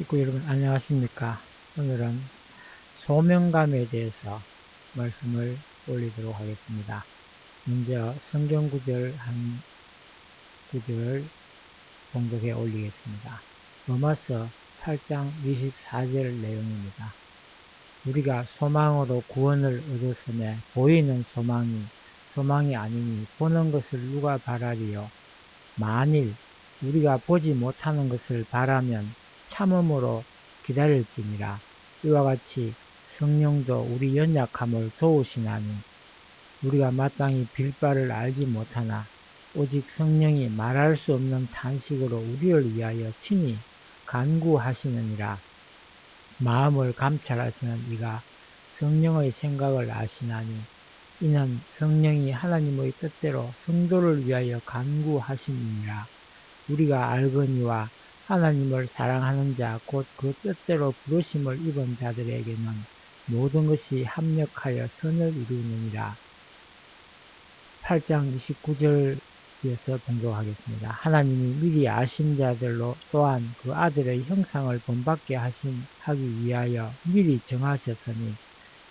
식구 여러분 안녕하십니까. 오늘은 소명감에 대해서 말씀을 올리도록 하겠습니다. 먼저 성경 구절 한 구절을 봉독해 올리겠습니다. 로마서 8장 24절 내용입니다. 우리가 소망으로 구원을 얻었으며 보이는 소망이 아니니 보는 것을 누가 바라리요. 만일 우리가 보지 못하는 것을 바라면 참음으로 기다릴지니라. 이와 같이 성령도 우리 연약함을 도우시나니 우리가 마땅히 빌 바를 알지 못하나 오직 성령이 말할 수 없는 탄식으로 우리를 위하여 친히 간구하시느니라. 마음을 감찰하시는 이가 성령의 생각을 아시나니 이는 성령이 하나님의 뜻대로 성도를 위하여 간구하심이니라. 우리가 알거니와 하나님을 사랑하는 자 곧 그 뜻대로 부르심을 입은 자들에게는 모든 것이 합력하여 선을 이루느니라. 8장 29절에서 봉독하겠습니다. 하나님이 미리 아신 자들로 또한 그 아들의 형상을 본받게 하기 위하여 미리 정하셨으니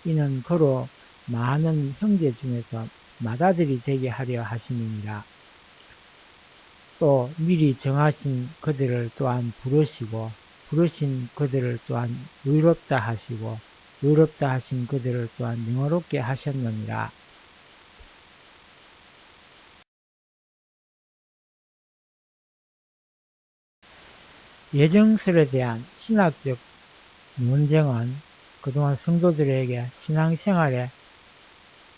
이는 그로 많은 형제 중에서 맏아들이 되게 하려 하심이니라. 또 미리 정하신 그들을 또한 부르시고 부르신 그들을 또한 의롭다 하시고 의롭다 하신 그들을 또한 영화롭게 하셨느니라. 예정설에 대한 신학적 논쟁은 그동안 성도들에게 신앙생활에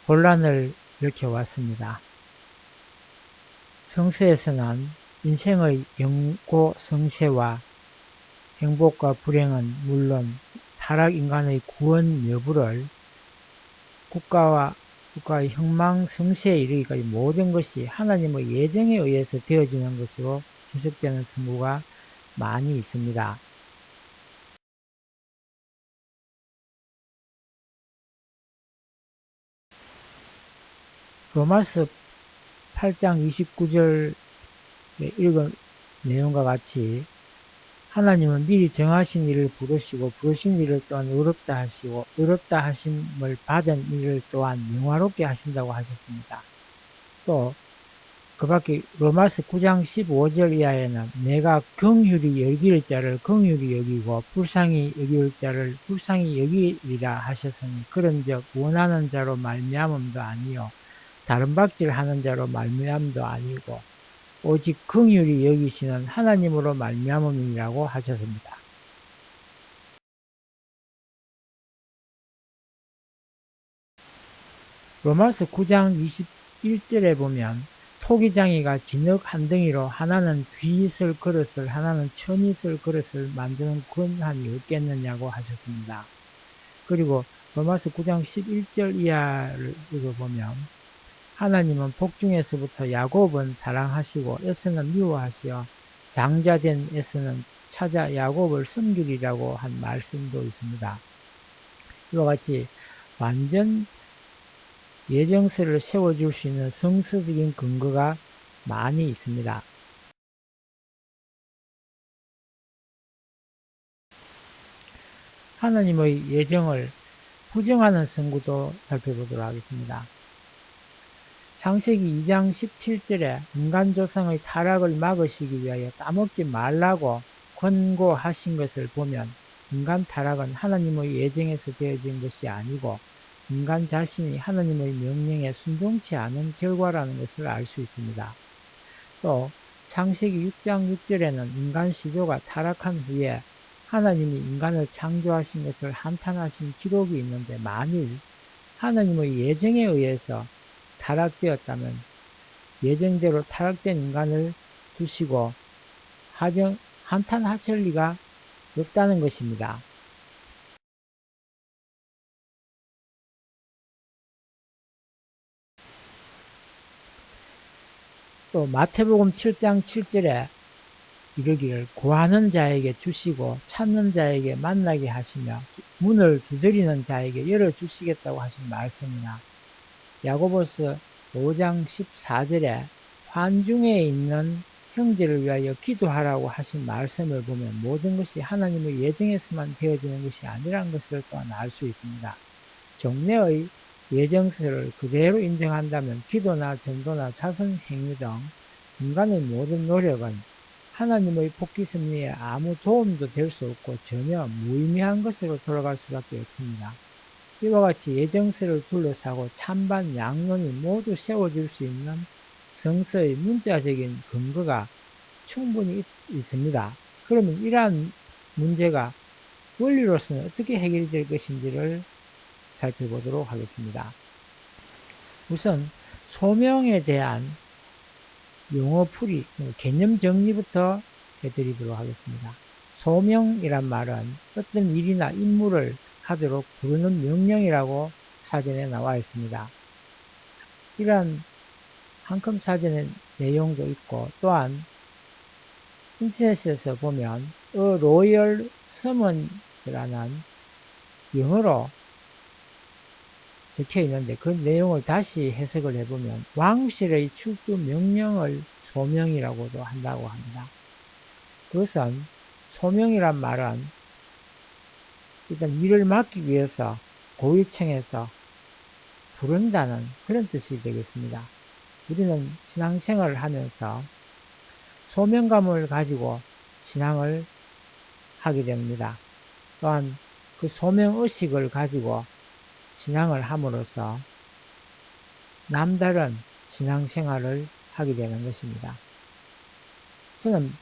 혼란을 일으켜왔습니다. 성서에서는 인생의 영고 성쇠와 행복과 불행은 물론 타락 인간의 구원 여부를 국가의 형망 성쇠에 이르기까지 모든 것이 하나님의 예정에 의해서 되어지는 것으로 해석되는 성구가 많이 있습니다. 로마서 8장 29절에 읽은 내용과 같이 하나님은 미리 정하신 일을 부르시고 부르신 일을 또한 의롭다 하시고 의롭다 하심을 받은 일을 또한 영화롭게 하신다고 하셨습니다. 또 그 밖에 로마서 9장 15절 이하에는 내가 긍휼히 여길 자를 긍휼히 여기고 불쌍히 여길 자를 불쌍히 여기리라 하셨으니 그런즉 원하는 자로 말미암음도 아니요 다른 박질하는 자로 말미암음도 아니고 오직 긍휼히 여기시는 하나님으로 말미암음이라고 하셨습니다. 로마서 9장 21절에 보면 토기장이가 진흙 한 덩이로 하나는 귀있을 그릇을 하나는 천있을 그릇을 만드는 권한이 없겠느냐고 하셨습니다. 그리고 로마서 9장 11절 이하를 읽어보면 하나님은 복중에서부터 야곱은 사랑하시고 에서는 미워하시어 장자된 에서는 찾아 야곱을 섬기리라고 한 말씀도 있습니다. 이와 같이 완전 예정설을 세워줄 수 있는 성서적인 근거가 많이 있습니다. 하나님의 예정을 부정하는 성구도 살펴보도록 하겠습니다. 창세기 2장 17절에 인간 조상의 타락을 막으시기 위하여 따먹지 말라고 권고하신 것을 보면 인간 타락은 하나님의 예정에서 되어진 것이 아니고 인간 자신이 하나님의 명령에 순종치 않은 결과라는 것을 알 수 있습니다. 또 창세기 6장 6절에는 인간 시조가 타락한 후에 하나님이 인간을 창조하신 것을 한탄하신 기록이 있는데 만일 하나님의 예정에 의해서 타락되었다면 예정대로 타락된 인간을 두시고 한탄하실 리가 없다는 것입니다. 또 마태복음 7장 7절에 이르기를 구하는 자에게 주시고 찾는 자에게 만나게 하시며 문을 두드리는 자에게 열어주시겠다고 하신 말씀이나 야고보서 5장 14절에 환중에 있는 형제를 위하여 기도하라고 하신 말씀을 보면 모든 것이 하나님의 예정에서만 되어지는 것이 아니라는 것을 또한 알 수 있습니다. 종래의 예정서를 그대로 인정한다면 기도나 전도나 자선 행위 등 인간의 모든 노력은 하나님의 복귀 섭리에 아무 도움도 될 수 없고 전혀 무의미한 것으로 돌아갈 수밖에 없습니다. 이와 같이 예정서를 둘러싸고 찬반 양론이 모두 세워질 수 있는 성서의 문자적인 근거가 충분히 있습니다. 그러면 이러한 문제가 원리로서는 어떻게 해결될 것인지를 살펴보도록 하겠습니다. 우선 소명에 대한 용어풀이, 개념 정리부터 해드리도록 하겠습니다. 소명이란 말은 어떤 일이나 임무를 하도록 부르는 명령이라고 사전에 나와 있습니다. 이러한 한컴 사전의 내용도 있고 또한 인터넷에서 보면 A Royal Summon이라는 영어로 적혀 있는데 그 내용을 다시 해석을 해보면 왕실의 출두 명령을 소명이라고도 한다고 합니다. 그것은 소명이란 말은 일단 일을 맡기 위해서 고위층에서 부른다는 그런 뜻이 되겠습니다. 우리는 신앙생활을 하면서 소명감을 가지고 신앙을 하게 됩니다. 또한 그 소명의식을 가지고 신앙을 함으로써 남다른 신앙생활을 하게 되는 것입니다. 저는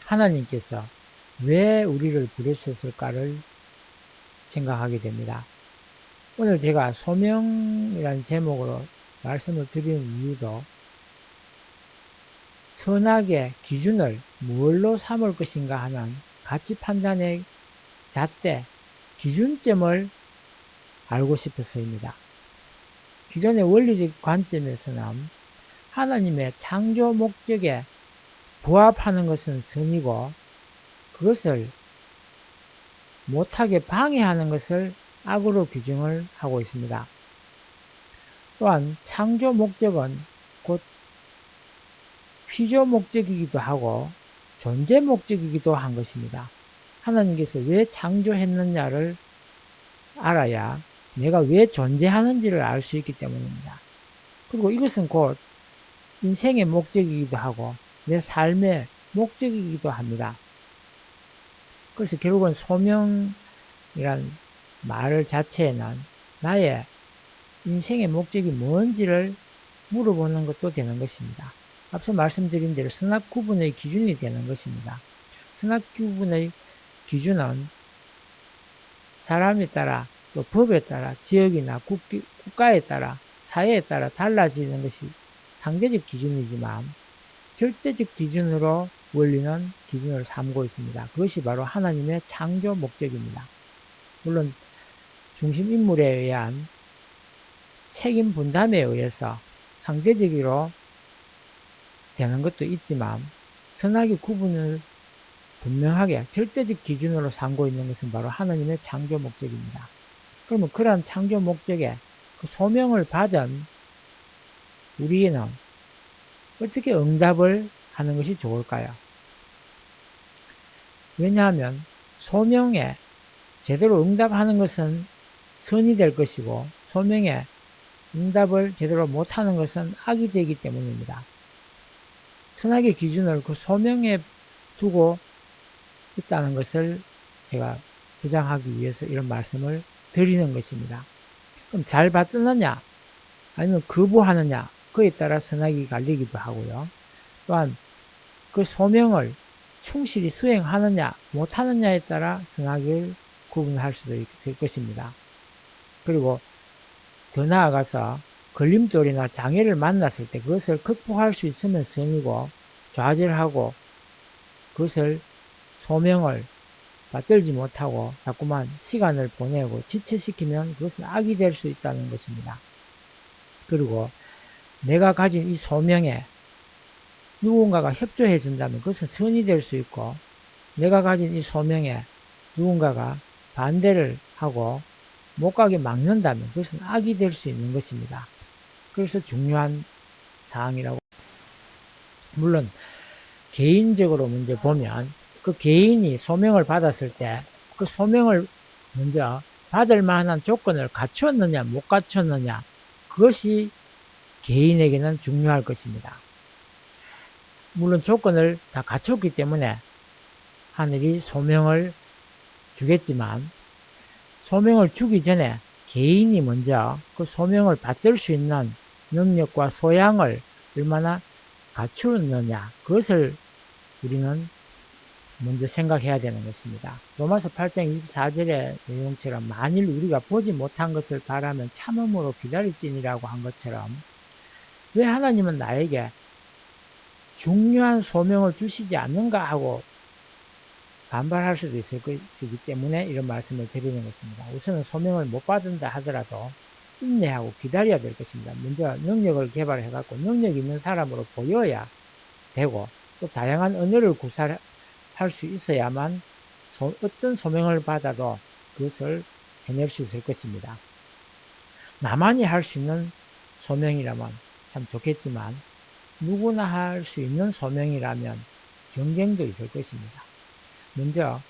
하나님께서 왜 우리를 부르셨을까를 생각하게 됩니다. 오늘 제가 소명이라는 제목으로 말씀을 드리는 이유도 선악의 기준을 뭘로 삼을 것인가 하는 가치 판단의 잣대, 기준점을 알고 싶어서입니다. 기존의 원리적 관점에서는 하나님의 창조 목적에 부합하는 것은 선이고 그것을 못하게 방해하는 것을 악으로 규정을 하고 있습니다. 또한 창조 목적은 곧 피조 목적이기도 하고 존재 목적이기도 한 것입니다. 하나님께서 왜 창조했느냐를 알아야 내가 왜 존재하는지를 알 수 있기 때문입니다. 그리고 이것은 곧 인생의 목적이기도 하고 내 삶의 목적이기도 합니다. 그래서 결국은 소명이란 말 자체에는 나의 인생의 목적이 뭔지를 물어보는 것도 되는 것입니다. 앞서 말씀드린 대로 선악 구분의 기준이 되는 것입니다. 선악 구분의 기준은 사람에 따라 또 법에 따라 지역이나 국가에 따라 사회에 따라 달라지는 것이 상대적 기준이지만 절대적 기준으로 원리는 기준을 삼고 있습니다. 그것이 바로 하나님의 창조 목적입니다. 물론 중심 인물에 의한 책임 분담에 의해서 상대적으로 되는 것도 있지만 선악의 구분을 분명하게 절대적 기준으로 삼고 있는 것은 바로 하나님의 창조 목적입니다. 그러면 그러한 창조 목적에 그 소명을 받은 우리는 어떻게 응답을 하는 것이 좋을까요? 왜냐하면 소명에 제대로 응답하는 것은 선이 될 것이고 소명에 응답을 제대로 못하는 것은 악이 되기 때문입니다. 선악의 기준을 그 소명에 두고 있다는 것을 제가 주장하기 위해서 이런 말씀을 드리는 것입니다. 그럼 잘 받느냐 아니면 거부하느냐 그에 따라 선악이 갈리기도 하고요. 또한 그 소명을 충실히 수행하느냐 못하느냐에 따라 선악을 구분할 수도 있을 것입니다. 그리고 더 나아가서 걸림돌이나 장애를 만났을 때 그것을 극복할 수 있으면 선이고 좌절하고 그것을 소명을 받들지 못하고 자꾸만 시간을 보내고 지체시키면 그것은 악이 될 수 있다는 것입니다. 그리고 내가 가진 이 소명에 누군가가 협조해 준다면 그것은 선이 될 수 있고 내가 가진 이 소명에 누군가가 반대를 하고 못 가게 막는다면 그것은 악이 될 수 있는 것입니다. 그래서 중요한 사항이라고. 물론 개인적으로 먼저 보면 그 개인이 소명을 받았을 때 그 소명을 먼저 받을 만한 조건을 갖추었느냐 못 갖췄느냐, 그것이 개인에게는 중요할 것입니다. 물론 조건을 다 갖췄기 때문에 하늘이 소명을 주겠지만, 소명을 주기 전에 개인이 먼저 그 소명을 받을 수 있는 능력과 소양을 얼마나 갖추었느냐, 그것을 우리는 먼저 생각해야 되는 것입니다. 로마서 8장 24절의 내용처럼 만일 우리가 보지 못한 것을 바라면 참음으로 기다릴지니라고 한 것처럼, 왜 하나님은 나에게 중요한 소명을 주시지 않는가 하고 반발할 수도 있을 것이기 때문에 이런 말씀을 드리는 것입니다. 우선은 소명을 못 받는다 하더라도 인내하고 기다려야 될 것입니다. 먼저 능력을 개발해 갖고 능력 있는 사람으로 보여야 되고, 또 다양한 언어를 구사할 수 있어야만 어떤 소명을 받아도 그것을 해낼 수 있을 것입니다. 나만이 할 수 있는 소명이라면 참 좋겠지만, 누구나 할 수 있는 소명이라면 경쟁도 있을 것입니다. 먼저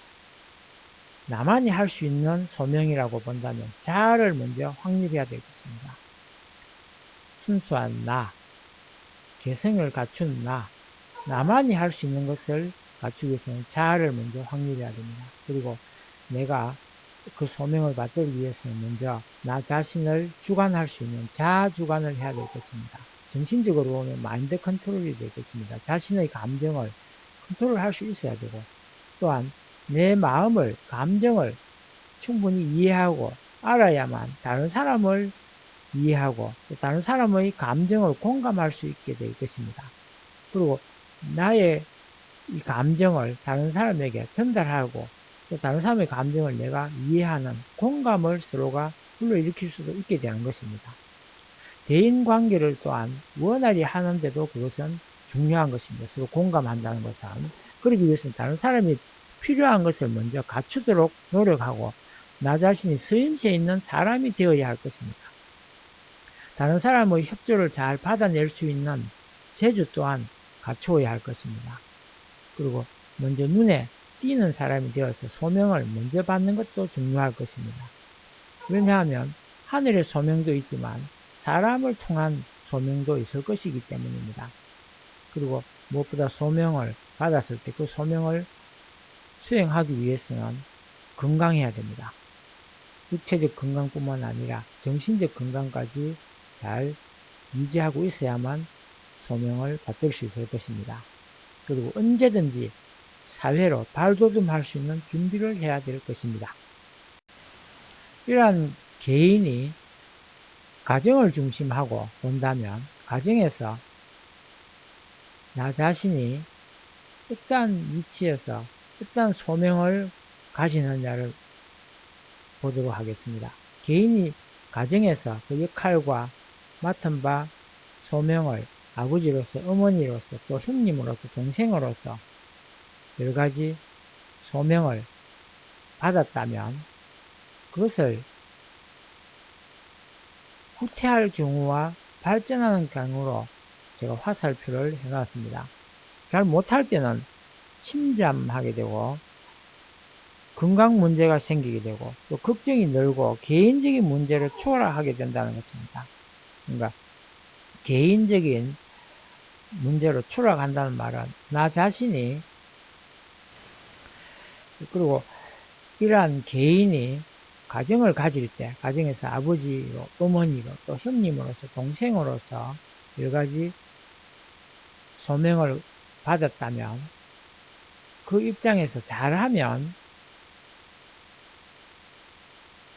나만이 할 수 있는 소명이라고 본다면 자아를 먼저 확립해야 되겠습니다. 순수한 나, 개성을 갖춘 나, 나만이 할 수 있는 것을 갖추기 위해서는 자아를 먼저 확립해야 됩니다. 그리고 내가 그 소명을 받기 위해서는 먼저 나 자신을 주관할 수 있는 자아 주관을 해야 될 것입니다. 정신적으로 보면 마인드 컨트롤이 될 것입니다. 자신의 감정을 컨트롤할 수 있어야 되고, 또한 내 마음을, 감정을 충분히 이해하고 알아야만 다른 사람을 이해하고 또 다른 사람의 감정을 공감할 수 있게 될 것입니다. 그리고 나의 이 감정을 다른 사람에게 전달하고 또 다른 사람의 감정을 내가 이해하는 공감을 서로가 불러일으킬 수도 있게 되는 것입니다. 대인관계를 또한 원활히 하는데도 그것은 중요한 것입니다. 서로 공감한다는 것은, 그러기 위해서는 다른 사람이 필요한 것을 먼저 갖추도록 노력하고 나 자신이 쓰임새 있는 사람이 되어야 할 것입니다. 다른 사람의 협조를 잘 받아낼 수 있는 재주 또한 갖추어야 할 것입니다. 그리고 먼저 눈에 띄는 사람이 되어서 소명을 먼저 받는 것도 중요할 것입니다. 왜냐하면 하늘의 소명도 있지만 사람을 통한 소명도 있을 것이기 때문입니다. 그리고 무엇보다 소명을 받았을 때 그 소명을 수행하기 위해서는 건강해야 됩니다. 육체적 건강뿐만 아니라 정신적 건강까지 잘 유지하고 있어야만 소명을 받을 수 있을 것입니다. 그리고 언제든지 사회로 발돋움할 수 있는 준비를 해야 될 것입니다. 이러한 개인이 가정을 중심하고 본다면 가정에서 나 자신이 어떠한 위치에서 어떠한 소명을 가지느냐를 보도록 하겠습니다. 개인이 가정에서 그 역할과 맡은 바 소명을 아버지로서, 어머니로서, 또 형님으로서, 동생으로서 여러 가지 소명을 받았다면 그것을 후퇴할 경우와 발전하는 경우로 제가 화살표를 해놨습니다. 잘 못할 때는 침잠하게 되고 건강 문제가 생기게 되고 또 걱정이 늘고 개인적인 문제를 초월하게 된다는 것입니다. 그러니까 개인적인 문제로 추락한다는 말은 나 자신이, 그리고 이러한 개인이 가정을 가질 때 가정에서 아버지로, 어머니로, 또 형님으로서, 동생으로서 여러 가지 소명을 받았다면 그 입장에서 잘하면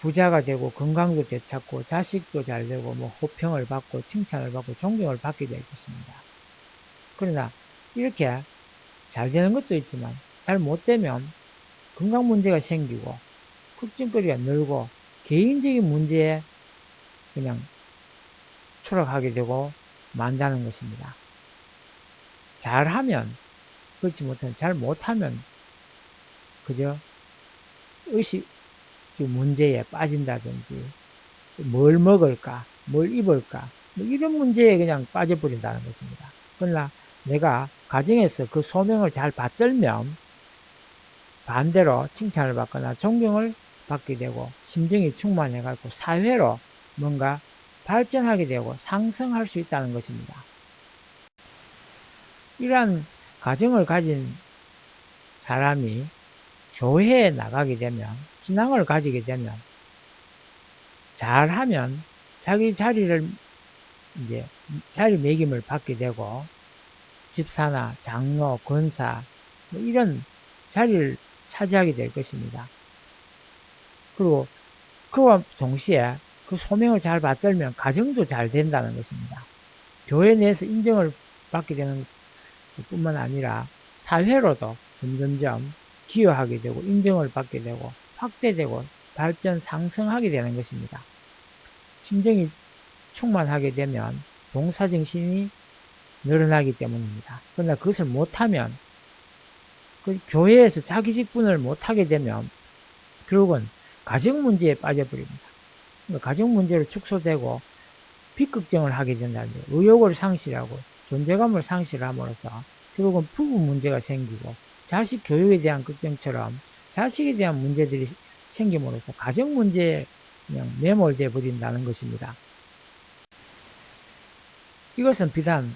부자가 되고 건강도 되찾고 자식도 잘 되고 호평을 받고 칭찬을 받고 존경을 받게 될 것입니다. 그러나 이렇게 잘 되는 것도 있지만 잘 못되면 건강 문제가 생기고 걱정거리가 늘고 개인적인 문제에 그냥 추락하게 되고 만다는 것입니다. 잘하면, 그렇지 못하면, 잘 못하면 그저 의식 문제에 빠진다든지 뭘 먹을까, 뭘 입을까 이런 문제에 그냥 빠져버린다는 것입니다. 그러나 내가 가정에서 그 소명을 잘 받들면 반대로 칭찬을 받거나 존경을 받게 되고 심정이 충만해가지고 사회로 뭔가 발전하게 되고 상승할 수 있다는 것입니다. 이러한 가정을 가진 사람이 교회에 나가게 되면, 신앙을 가지게 되면, 잘하면 자기 자리를 이제 자리매김을 받게 되고 집사나 장로, 권사 뭐 이런 자리를 차지하게 될 것입니다. 그리고 그와 동시에 그 소명을 잘 받들면 가정도 잘 된다는 것입니다. 교회 내에서 인정을 받게 되는 뿐만 아니라 사회로도 점점점 기여하게 되고 인정을 받게 되고 확대되고 발전 상승하게 되는 것입니다. 심정이 충만하게 되면 봉사정신이 늘어나기 때문입니다. 그러나 그것을 못하면 그 교회에서 자기 직분을 못하게 되면 결국은 가정 문제에 빠져버립니다. 가정 문제로 축소되고 비극정을 하게 된다는 거예요. 의욕을 상실하고 존재감을 상실함으로써 결국은 부부 문제가 생기고 자식 교육에 대한 걱정처럼 자식에 대한 문제들이 생김으로써 가정 문제에 그냥 매몰되어 버린다는 것입니다. 이것은 비단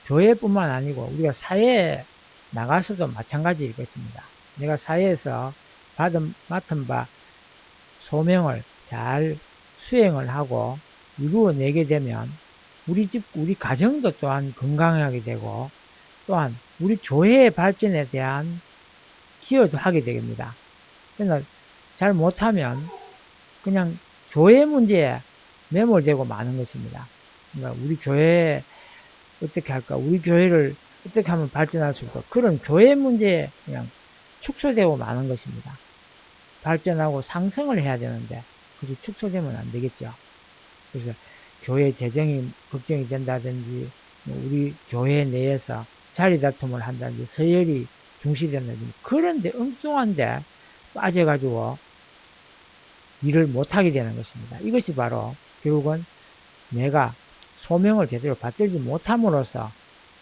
교회뿐만 아니고 우리가 사회에 나가서도 마찬가지일 것입니다. 내가 사회에서 맡은 바 소명을 잘 수행을 하고 이루어내게 되면 우리 집, 우리 가정도 또한 건강하게 되고 또한 우리 교회의 발전에 대한 기여도 하게 됩니다. 그러나 잘 못하면 그냥 교회 문제에 매몰되고 마는 것입니다. 그러니까 우리 교회 어떻게 할까? 우리 교회를 어떻게 하면 발전할 수 있을까? 그런 교회 문제에 그냥 축소되고 마는 것입니다. 발전하고 상승을 해야 되는데 그게 축소되면 안 되겠죠. 그래서 교회 재정이 걱정이 된다든지 우리 교회 내에서 자리 다툼을 한다든지 서열이 중시된다든지 그런데 엉뚱한데 빠져가지고 일을 못하게 되는 것입니다. 이것이 바로 결국은 내가 소명을 제대로 받들지 못함으로써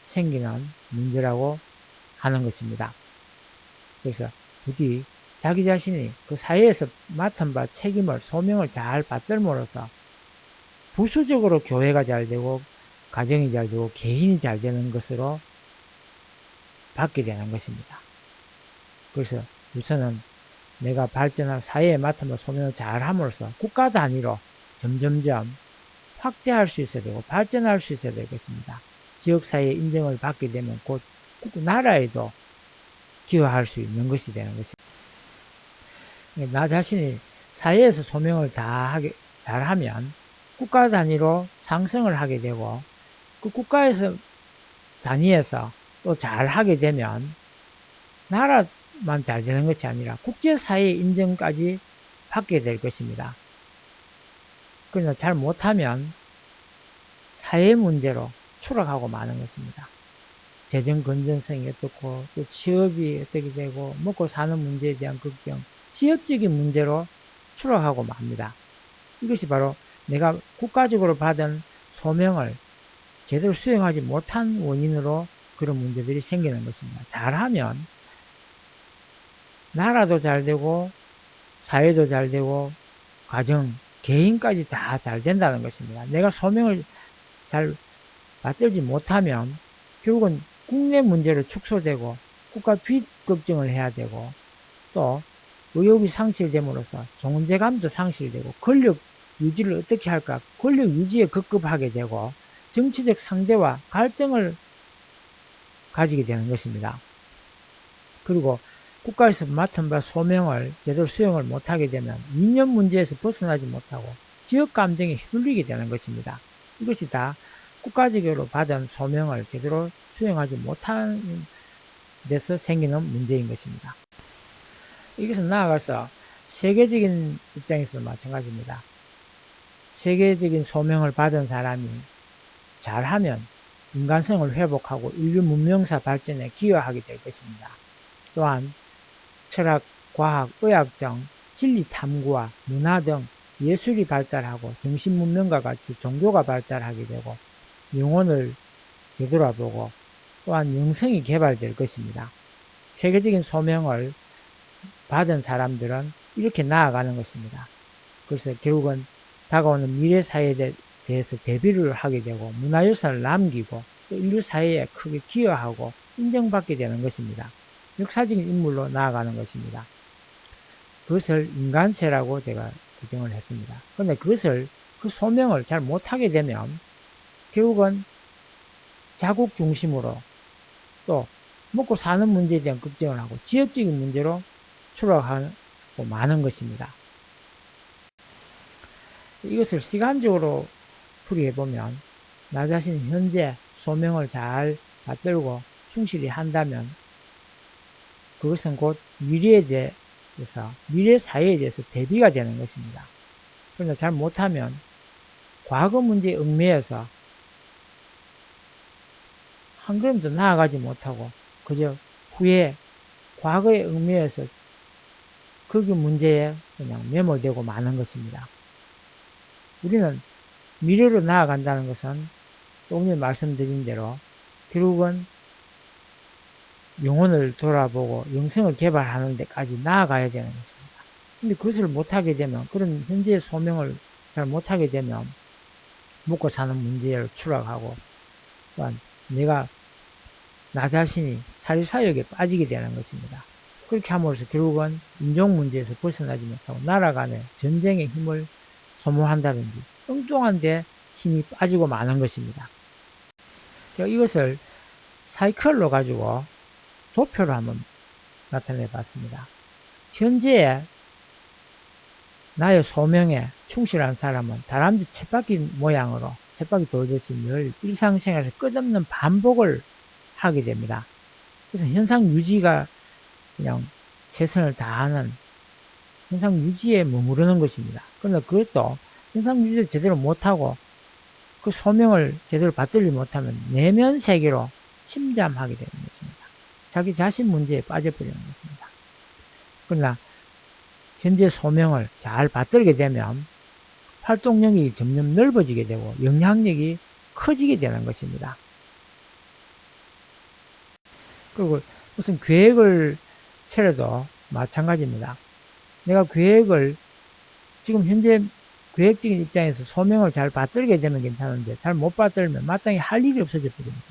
생기는 문제라고 하는 것입니다. 그래서 부디 자기 자신이 그 사회에서 맡은 바 책임을 소명을 잘 받들므로써 부수적으로 교회가 잘 되고 가정이 잘 되고 개인이 잘 되는 것으로 받게 되는 것입니다. 그래서 우선은 내가 발전한 사회에 맡은 바 소명을 잘 함으로써 국가 단위로 점점점 확대할 수 있어야 되고 발전할 수 있어야 될 것입니다. 지역사회의 인정을 받게 되면 곧 나라에도 기여할 수 있는 것이 되는 것입니다. 나 자신이 사회에서 소명을 다 잘하면 국가 단위로 상승을 하게 되고 그 국가에서 단위에서 또 잘하게 되면 나라만 잘 되는 것이 아니라 국제사회의 인정까지 받게 될 것입니다. 그러나 잘 못하면 사회 문제로 추락하고 마는 것입니다. 재정 건전성이 어떻고 또 취업이 어떻게 되고 먹고 사는 문제에 대한 걱정, 지역적인 문제로 추락하고 맙니다. 이것이 바로 내가 국가적으로 받은 소명을 제대로 수행하지 못한 원인으로 그런 문제들이 생기는 것입니다. 잘하면 나라도 잘 되고 사회도 잘 되고 가정, 개인까지 다 잘 된다는 것입니다. 내가 소명을 잘 받들지 못하면 결국은 국내 문제로 축소되고 국가 빚 걱정을 해야 되고 또 의욕이 상실됨으로써 존재감도 상실되고 권력 유지를 어떻게 할까? 권력 유지에 급급하게 되고 정치적 상대와 갈등을 가지게 되는 것입니다. 그리고 국가에서 맡은 바 소명을 제대로 수행을 못하게 되면 이념 문제에서 벗어나지 못하고 지역 감정에 휘둘리게 되는 것입니다. 이것이 다 국가적으로 받은 소명을 제대로 수행하지 못한 데서 생기는 문제인 것입니다. 이것은 나아가서 세계적인 입장에서도 마찬가지입니다. 세계적인 소명을 받은 사람이 잘하면 인간성을 회복하고 인류 문명사 발전에 기여하게 될 것입니다. 또한 철학, 과학, 의학 등 진리 탐구와 문화 등 예술이 발달하고 정신 문명과 같이 종교가 발달하게 되고 영혼을 되돌아보고 또한 영성이 개발될 것입니다. 세계적인 소명을 받은 사람들은 이렇게 나아가는 것입니다. 그래서 결국은 다가오는 미래 사회에 대해서 대비를 하게 되고 문화유산을 남기고 또 인류 사회에 크게 기여하고 인정받게 되는 것입니다. 역사적인 인물로 나아가는 것입니다. 그것을 인간체라고 제가 규정을 했습니다. 그런데 그것을 그 소명을 잘 못하게 되면 결국은 자국 중심으로 또 먹고 사는 문제에 대한 걱정을 하고 지역적인 문제로 추락하고 마는 것입니다. 이것을 시간적으로 풀이해보면 나 자신이 현재 소명을 잘 받들고 충실히 한다면 그것은 곧 미래에 대해서 미래 사회에 대해서 대비가 되는 것입니다. 그런데 잘 못하면 과거 문제에 얽매여서 한 걸음도 나아가지 못하고 그저 후에 과거에 얽매여서 그 문제에 그냥 매몰되고 마는 것입니다. 우리는 미래로 나아간다는 것은 조금 전에 말씀드린 대로 결국은 영혼을 돌아보고 영성을 개발하는 데까지 나아가야 되는 것입니다. 근데 그것을 못하게 되면 그런 현재의 소명을 잘 못하게 되면 먹고 사는 문제를 추락하고 또한 내가 나 자신이 사리사욕에 빠지게 되는 것입니다. 그렇게 함으로써 결국은 인종 문제에서 벗어나지 못하고 나라 간의 전쟁의 힘을 소모한다든지 엉뚱한 데 힘이 빠지고 마는 것입니다. 제가 이것을 사이클로 가지고 도표로 한번 나타내 봤습니다. 현재 나의 소명에 충실한 사람은 다람쥐 쳇바퀴 모양으로 쳇바퀴 돌듯이 늘 일상생활에서 끝없는 반복을 하게 됩니다. 그래서 현상 유지가 그냥 최선을 다하는 현상 유지에 머무르는 것입니다. 그런데 그것도 현상 유지를 제대로 못하고 그 소명을 제대로 받들지 못하면 내면 세계로 침잠하게 되는 것입니다. 자기 자신 문제에 빠져버리는 것입니다. 그러나 현재 소명을 잘 받들게 되면 활동력이 점점 넓어지게 되고 영향력이 커지게 되는 것입니다. 그리고 무슨 계획을 세워도 마찬가지입니다. 내가 계획을 지금 현재 계획적인 입장에서 소명을 잘 받들게 되면 괜찮은데 잘 못 받들면 마땅히 할 일이 없어져 버립니다.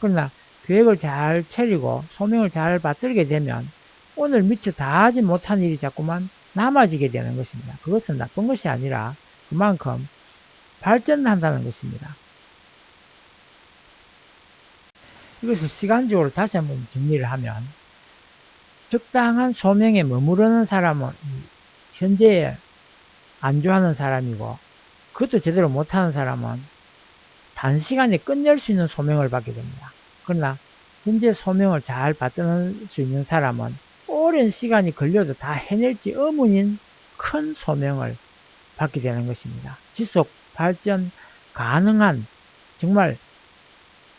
그러나 계획을 잘 차리고 소명을 잘 받들게 되면 오늘 미처 다 하지 못한 일이 자꾸만 남아지게 되는 것입니다. 그것은 나쁜 것이 아니라 그만큼 발전한다는 것입니다. 이것을 시간적으로 다시 한번 정리를 하면 적당한 소명에 머무르는 사람은 현재에 안주하는 사람이고 그것도 제대로 못하는 사람은 단시간에 끝낼 수 있는 소명을 받게 됩니다. 그러나 현재 소명을 잘 받들 수 있는 사람은 오랜 시간이 걸려도 다 해낼지 의문인 큰 소명을 받게 되는 것입니다. 지속 발전 가능한 정말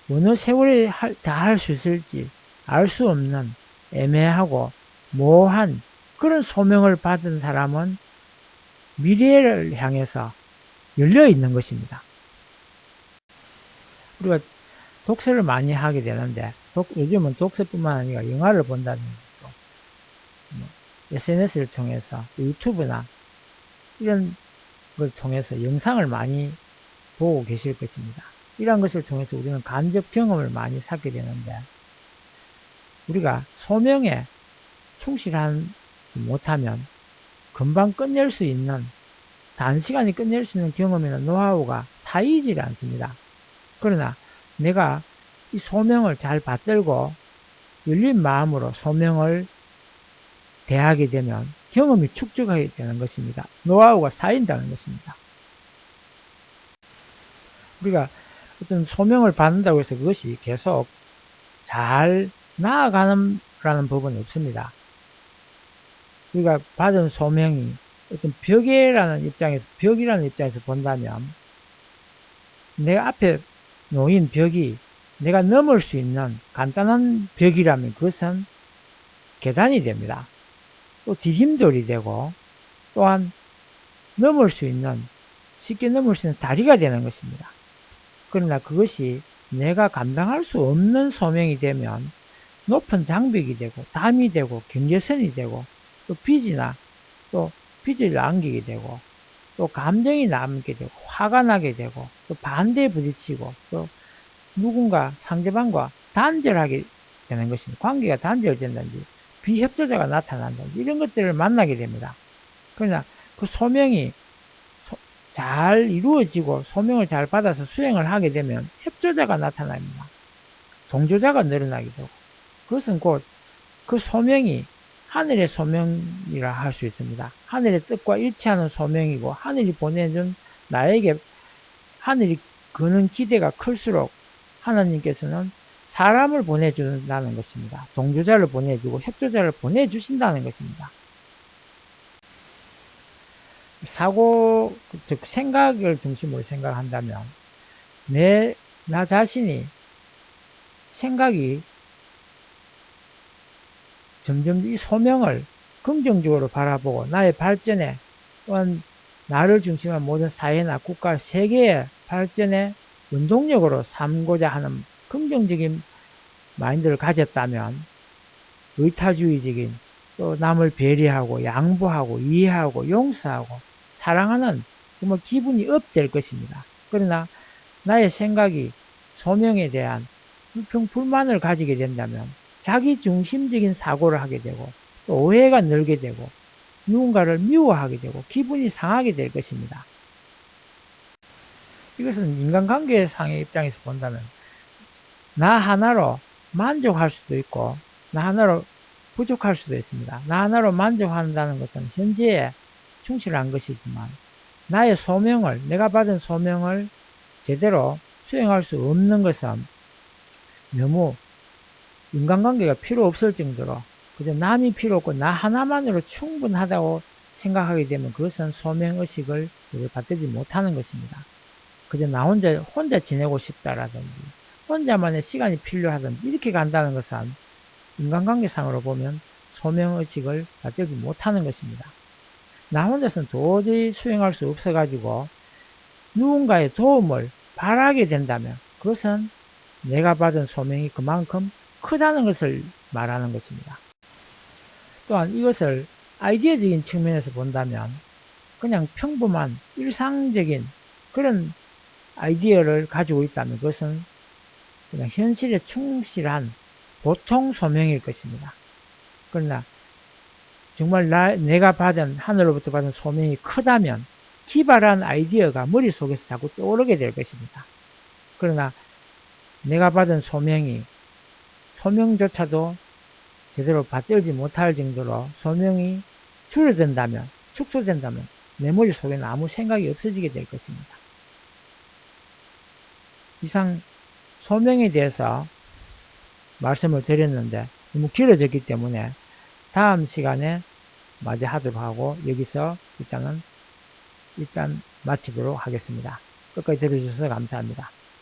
어느 세월에 다 할 수 있을지 알 수 없는 애매하고 모호한 그런 소명을 받은 사람은 미래를 향해서 열려 있는 것입니다. 우리가 독서를 많이 하게 되는데 요즘은 독서뿐만 아니라 영화를 본다든지 SNS를 통해서 유튜브나 이런 걸 통해서 영상을 많이 보고 계실 것입니다. 이런 것을 통해서 우리는 간접 경험을 많이 쌓게 되는데 우리가 소명에 충실하지 못하면 금방 끝낼 수 있는 단시간에 끝낼 수 있는 경험이나 노하우가 쌓이질 않습니다. 그러나 내가 이 소명을 잘 받들고 열린 마음으로 소명을 대하게 되면 경험이 축적하게 되는 것입니다. 노하우가 쌓인다는 것입니다. 우리가 어떤 소명을 받는다고 해서 그것이 계속 잘 나아가는 라는 법은 없습니다. 우리가 받은 소명이 어떤 벽이라는 입장에서 본다면 내가 앞에 놓인 벽이 내가 넘을 수 있는 간단한 벽이라면 그것은 계단이 됩니다. 또 디딤돌이 되고 또한 쉽게 넘을 수 있는 다리가 되는 것입니다. 그러나 그것이 내가 감당할 수 없는 소명이 되면 높은 장벽이 되고 담이 되고 경계선이 되고 또 빚이나 또 빚을 안기게 되고 또 감정이 남게 되고 화가 나게 되고 또 반대에 부딪히고 또 누군가 상대방과 단절하게 되는 것입니다. 관계가 단절된다든지 비협조자가 나타난다든지 이런 것들을 만나게 됩니다. 그러나 그 소명이 잘 이루어지고 소명을 잘 받아서 수행을 하게 되면 협조자가 나타납니다. 동조자가 늘어나게 되고 그것은 곧 그 소명이 하늘의 소명이라 할 수 있습니다. 하늘의 뜻과 일치하는 소명이고 하늘이 보내준 나에게 하늘이 거는 기대가 클수록 하나님께서는 사람을 보내준다는 것입니다. 동조자를 보내주고 협조자를 보내주신다는 것입니다. 사고, 즉 생각을 중심으로 생각한다면 나 자신이 생각이 점점 이 소명을 긍정적으로 바라보고 나의 발전에 또한 나를 중심한 모든 사회나 국가, 세계의 발전에 원동력으로 삼고자 하는 긍정적인 마인드를 가졌다면 의타주의적인 또 남을 배려하고 양보하고 이해하고 용서하고 사랑하는 정말 기분이 업될 것입니다. 그러나 나의 생각이 소명에 대한 불평, 불만을 가지게 된다면 자기 중심적인 사고를 하게 되고 또 오해가 늘게 되고 누군가를 미워하게 되고 기분이 상하게 될 것입니다. 이것은 인간관계상의 입장에서 본다면 나 하나로 만족할 수도 있고 나 하나로 부족할 수도 있습니다. 나 하나로 만족한다는 것은 현재에 충실한 것이지만 나의 소명을, 내가 받은 소명을 제대로 수행할 수 없는 것은 너무 인간관계가 필요 없을 정도로 그저 남이 필요 없고 나 하나만으로 충분하다고 생각하게 되면 그것은 소명의식을 받들지 못하는 것입니다. 그저 나 혼자 지내고 싶다라든지 혼자만의 시간이 필요하든지 이렇게 간다는 것은 인간관계상으로 보면 소명의식을 받들지 못하는 것입니다. 나 혼자서는 도저히 수행할 수 없어가지고 누군가의 도움을 바라게 된다면 그것은 내가 받은 소명이 그만큼 크다는 것을 말하는 것입니다. 또한 이것을 아이디어적인 측면에서 본다면 그냥 평범한 일상적인 그런 아이디어를 가지고 있다면 그것은 그냥 현실에 충실한 보통 소명일 것입니다. 그러나 정말 내가 받은 하늘로부터 받은 소명이 크다면 기발한 아이디어가 머릿속에서 자꾸 떠오르게 될 것입니다. 그러나 내가 받은 소명조차도 제대로 받들지 못할 정도로 소명이 줄어든다면, 축소된다면 내 머릿속에는 아무 생각이 없어지게 될 것입니다. 이상 소명에 대해서 말씀을 드렸는데 너무 길어졌기 때문에 다음 시간에 맞이하도록 하고 여기서 일단 마치도록 하겠습니다. 끝까지 들어주셔서 감사합니다.